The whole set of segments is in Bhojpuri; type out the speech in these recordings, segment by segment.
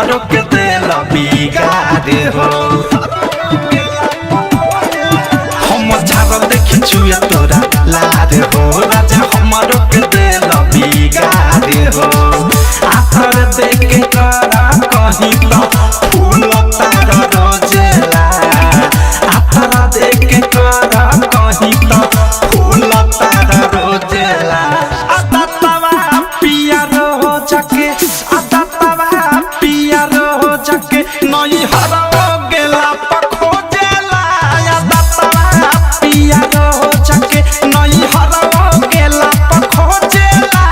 हमारो के दिल बिगाड़ हो हम झाड़ देखी छुए तोरा लाड हो राजा हमारो के दिल बिगाड़ हो आखर देख के करा कहीं तो फूल तार रोजेला आखर देख के करा कहीं तो फूल तार रोजेला आता तवा पिया रो जाके आता तवा पिया रो जाके नई हरो गेला पखो जेला आता तवा पिया रो जाके नई हरो गेला पखो जेला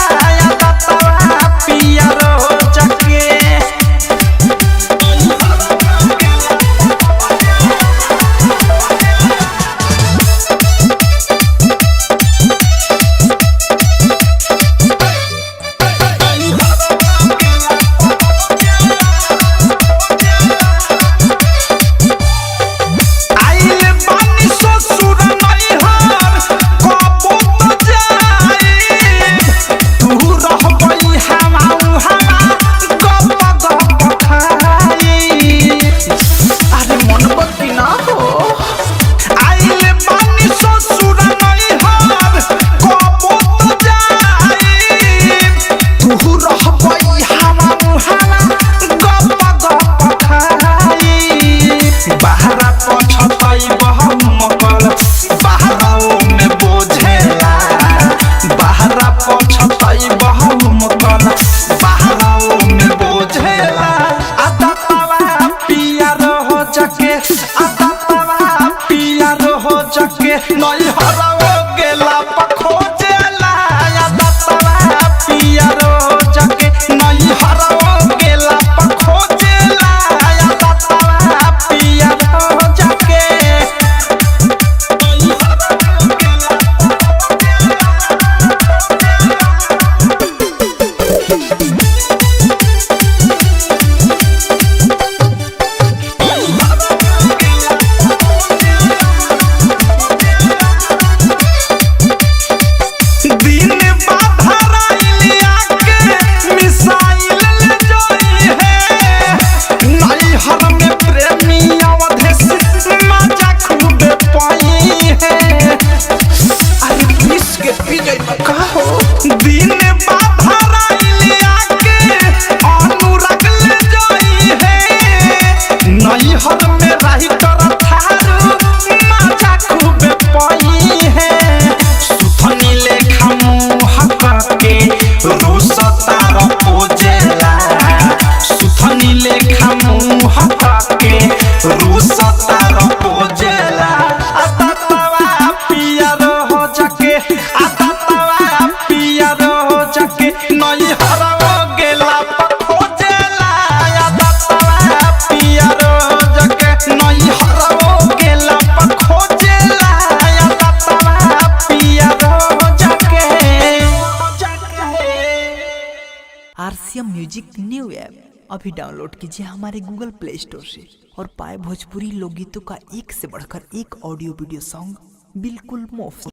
आता तवा पिया रो जाके नई हरो गेला पखो जेला आता तवा पिया रो जाके नई हरो गेला पखो जेला आता तवा पिया रो जाके नई हरो गेला दिन बाधराइलिया के अनुराग ले जाई है नई हर में रही कर थारू मजा खूब पाई है सुथनी लेखा मुंह के रुसतार पोजेला सुथनी लेखा मुंह के रुसतार पोजेला आता तवा पिया रो जाके आता नई हरो गेला पखो जेला आता तवा पिया रो जाके नई हरो गेला पखो जेला आता तवा पिया रो जाके आरसीएम म्यूजिक न्यू ऐप अभी डाउनलोड कीजिए हमारे गूगल प्ले स्टोर से और पाए भोजपुरी लोकगीतों का एक से बढ़कर एक ऑडियो वीडियो सॉन्ग बिल्कुल मुफ्त।